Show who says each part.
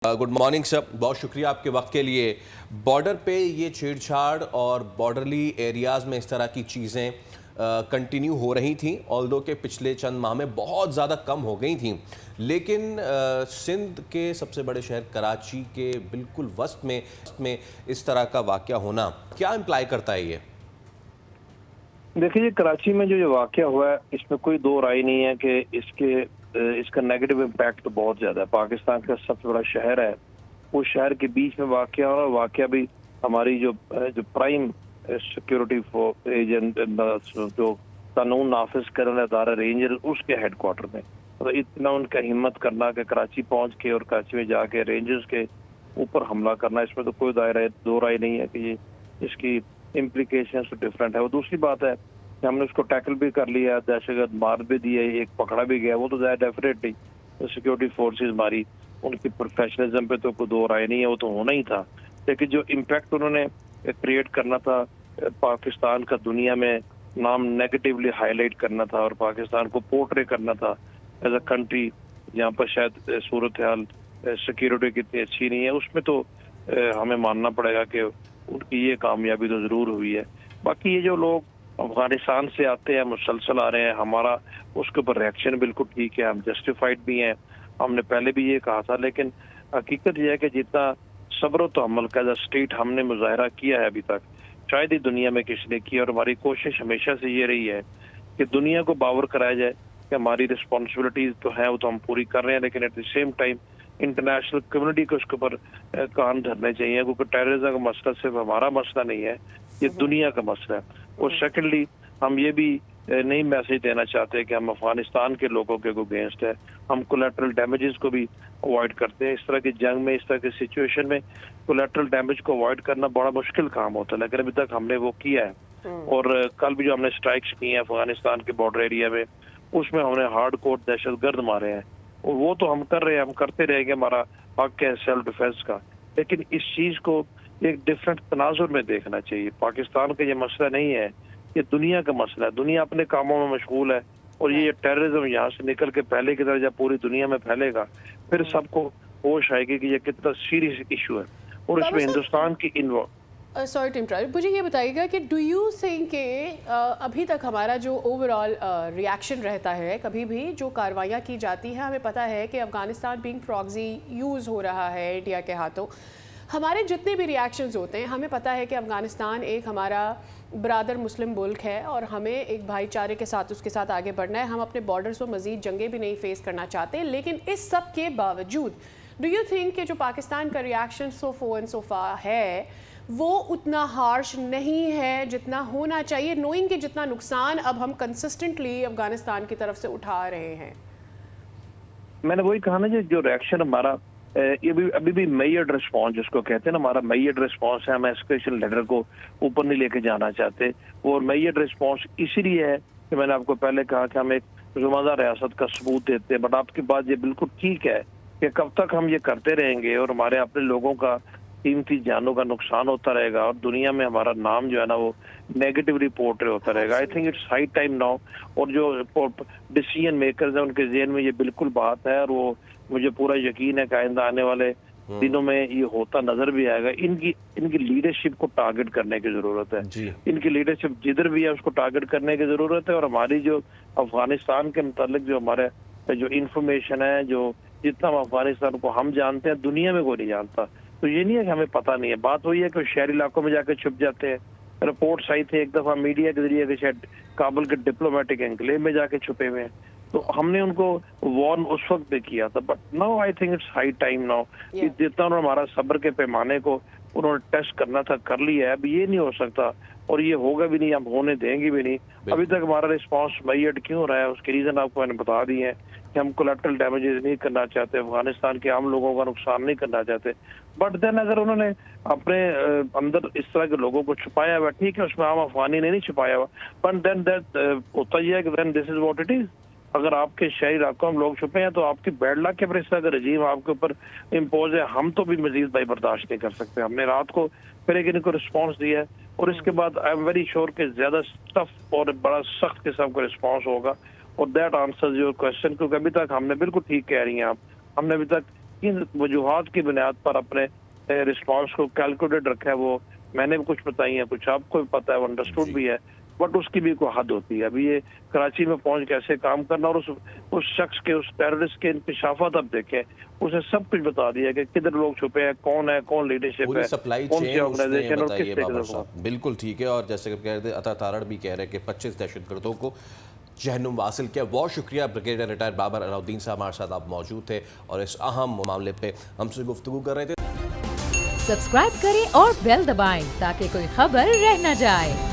Speaker 1: Good morning sir, बहुत शुक्रिया आपके वक्त के लिए। बॉर्डर पे ये छेड़छाड़ और बॉर्डरली एरियाज़ में इस तरह की चीज़ें कंटिन्यू हो रही थीं, ऑल्दो के पिछले चंद माह में बहुत ज़्यादा कम हो गई थीं, लेकिन सिंध के सबसे बड़े शहर कराची के बिल्कुल वस्त में इस तरह का वाक़या होना क्या इम्प्लाई करता है ये?
Speaker 2: देखिए, कराची में जो वाक़या हुआ है, इसमें कोई दो राय नहीं है कि इसका नेगेटिव इम्पैक्ट तो बहुत ज़्यादा है। पाकिस्तान का सबसे बड़ा शहर है, उस शहर के बीच में वाक़या हो, और वाक़या भी हमारी जो प्राइम सिक्योरिटी एजेंट जो कानून नाफिज करने वाला अदारा रेंजर, उसके हेडक्वार्टर में। तो इतना उनका हिम्मत करना कि कराची पहुँच के और कराची में जाके रेंजर्स के ऊपर हमला करना, इसमें तो कोई दो राय नहीं है कि ये इसकी इम्प्लीकेशन तो डिफरेंट है। वो दूसरी बात है कि हमने उसको टैकल भी कर लिया, दहशतगर्द मार भी दिए, एक पकड़ा भी गया, वो तो डेफिनेटली सिक्योरिटी फोर्सेस हमारी उनकी प्रोफेशनलिज्म पे तो कोई दो राय नहीं है, वो तो होना ही था। लेकिन जो इम्पैक्ट उन्होंने क्रिएट करना था, पाकिस्तान का दुनिया में नाम नेगेटिवली हाईलाइट करना था और पाकिस्तान को पोर्ट्रे करना था एज अ कंट्री जहाँ पर शायद सूरत हाल सिक्योरिटी की इतनी अच्छी नहीं है, उसमें तो हमें मानना पड़ेगा कि उनकी ये कामयाबी तो जरूर हुई है। बाकी ये जो लोग अफगानिस्तान से आते हैं, मुसलसल आ रहे हैं, हमारा उसके ऊपर रिएक्शन बिल्कुल ठीक है, हम जस्टिफाइड भी हैं, हमने पहले भी ये कहा था। लेकिन हकीकत यह है कि जितना सब्र तो अमल का स्टेट हमने मुजाहरा किया है अभी तक, शायद ही दुनिया में किसी ने किया, और हमारी कोशिश हमेशा से ये रही है कि दुनिया को बावर कराया जाए कि हमारी रिस्पॉन्सिबिलिटीज तो है, वो तो हम पूरी कर रहे हैं, लेकिन at the same time international community को उसके ऊपर कान धरने चाहिए, क्योंकि टेररिज्म का मसला सिर्फ हमारा मसला नहीं है, ये दुनिया का मसला है। और सेकेंडली, हम ये भी नहीं मैसेज देना चाहते कि हम अफगानिस्तान के लोगों के अगेंस्ट है, हम कोलैटरल डैमेजेस को भी अवॉइड करते हैं। इस तरह की जंग में, इस तरह की सिचुएशन में कोलैटरल डैमेज को अवॉइड करना बड़ा मुश्किल काम होता है, लेकिन अभी तक हमने वो किया है। और कल भी जो हमने स्ट्राइक्स की हैं अफगानिस्तान के बॉर्डर एरिया में, उसमें हमने हार्ड कोर दहशतगर्द मारे हैं, और वो तो हम कर रहे हैं, हम करते रहेंगे, हमारा हक है सेल्फ डिफेंस का। लेकिन इस चीज को एक डिफरेंट तनाजुर में देखना चाहिए। पाकिस्तान का ये मसला नहीं है, ये दुनिया का मसला है। दुनिया अपने कामों में मशगूल है, और ये टेररिज्म यहाँ से निकल के पहले की तरह जब पूरी दुनिया में फैलेगा, फिर सबको होश आएगी कि ये कितना सीरियस इशू है, और इसमें हिंदुस्तान की
Speaker 3: सॉरी टू इंटरप्ट, मुझे ये बताइएगा कि डू यू थिंक कि अभी तक हमारा जो ओवरऑल रिएक्शन रहता है, कभी भी जो कार्रवाइयाँ की जाती हैं, हमें पता है कि अफगानिस्तान बीइंग प्रॉक्सी यूज़ हो रहा है इंडिया के हाथों, हमारे जितने भी रिएक्शंस होते हैं, हमें पता है कि अफगानिस्तान एक हमारा ब्रादर मुस्लिम मुल्क है और हमें एक भाईचारे के साथ उसके साथ आगे बढ़ना है। हम अपने बॉर्डर्स पर मज़ीद जंगें भी नहीं फेस करना चाहते, लेकिन इस सब के बावजूद डू यू थिंक कि जो पाकिस्तान का रिएक्शन सोफा है वो उतना हार्श नहीं है जितना होना चाहिए, नोइंग कि जितना नुकसान अब हम कंसिस्टेंटली अफगानिस्तान की तरफ से उठा रहे हैं?
Speaker 2: मैंने वही कहा ना, जो रिएक्शन हमारा ये भी अभी भी मेजर्ड रिस्पॉन्स जिसको कहते हैं ना, हमारा मेजर्ड रिस्पॉन्स है। हम एस्केलेशन लेडर को ऊपर नहीं लेके जाना चाहते, और मेजर्ड रिस्पॉन्स इसीलिए है कि मैंने आपको पहले कहा कि हम एक जुम्मेदार रियासत का सबूत देते हैं। बट आपकी बात ये बिल्कुल ठीक है कि कब तक हम ये करते रहेंगे और हमारे अपने लोगों का कीमती जानों का नुकसान होता रहेगा, और दुनिया में हमारा नाम जो है ना वो नेगेटिव रिपोर्ट होता रहेगा। I think it's high time now, और जो डिसीजन मेकर्स हैं उनके ज़हन में ये बिल्कुल बात है, और वो मुझे पूरा यकीन है कि आइंदा आने वाले दिनों में ये होता नजर भी आएगा। इनकी लीडरशिप को टारगेट करने की जरूरत है, इनकी लीडरशिप जिधर भी है उसको टारगेट करने की जरूरत है। और हमारी जो अफगानिस्तान के मुतालिक जो हमारे जो इंफॉर्मेशन है, जो जितना हम अफगानिस्तान को हम जानते हैं, दुनिया में कोई नहीं जानता। तो ये नहीं है कि हमें पता नहीं है, बात वही है कि शहरी इलाकों में जाकर छुप जाते हैं। रिपोर्ट्स आई थी एक दफा मीडिया के जरिए कि शायद काबुल के डिप्लोमेटिक एनक्लेव में जाके छुपे हुए हैं, तो हमने उनको वार्न उस वक्त पे किया था। But now I think it's high time now, जितना उन्होंने हमारा सब्र के पैमाने को उन्होंने टेस्ट करना था कर लिया है। अब ये नहीं हो सकता, और ये होगा भी नहीं, हम होने देंगे भी नहीं। अभी तक हमारा रिस्पॉन्स मेजर्ड क्यों रहा है, उसके रीजन आपको मैंने बता दिए हैं कि हम कोलैटरल डैमेजेस नहीं करना चाहते, अफगानिस्तान के आम लोगों का नुकसान नहीं करना चाहते। बट देन अगर उन्होंने अपने अंदर इस तरह के लोगों को छुपाया हुआ, ठीक है, उसमें आम अफगानी ने नहीं छुपाया हुआ, बट देन दैट होता ही है कि then this is what it is. अगर आपके शहरी इलाकों में लोग छुपे हैं तो आपकी बैड लक के इस तरह का रजीम आपके ऊपर इम्पोज है, हम तो भी मजीद भाई बर्दाश्त नहीं कर सकते। हमने रात को फिर एक इनको रिस्पॉन्स दिया है, और इसके बाद आई एम वेरी श्योर कि ज्यादा टफ और बड़ा सख्त किस्म का रिस्पॉन्स होगा, और दैट आंसर्स योर क्वेश्चन। क्योंकि अभी तक हमने बिल्कुल ठीक कह रही हैं आप, हमने अभी तक کن وجوہات کی بنیاد پر اپنے رسپانس کو کیلکولیٹ رکھا ہے، وہ میں نے بھی کچھ بتائی ہیں، کچھ آپ کو بھی پتا ہے، وہ انڈرسٹوڈ بھی ہے، بٹ اس کی بھی کوئی حد ہوتی ہے. ابھی یہ کراچی میں پہنچ کیسے کام کرنا، اور اس شخص کے، اس ٹیررسٹ کے انکشافات اب دیکھیں، اسے سب کچھ بتا دیا کہ کدھر لوگ چھپے ہیں، کون ہے، کون لیڈرشپ
Speaker 1: پوری
Speaker 2: ہے،
Speaker 1: سپلائی
Speaker 2: کون سی
Speaker 1: چین
Speaker 2: آرگنائزیشن اور کس
Speaker 1: بتائیے
Speaker 2: طریقے
Speaker 1: بابر
Speaker 2: سے.
Speaker 1: صاحب. بالکل ٹھیک ہے. اور جیسے کہ کہہ رہے تھے عطا تارڑ بھی کہہ رہے ہیں کہ 25 دہشت گردوں کو جہنم واصل کیا. بہت شکریہ بریگیڈیئر ریٹائر بابر علاؤالدین صاحب، ہمارے ساتھ آپ موجود تھے اور اس اہم معاملے پہ ہم سے گفتگو کر رہے تھے.
Speaker 4: سبسکرائب کریں اور بیل دبائیں تاکہ کوئی خبر رہ نہ جائے.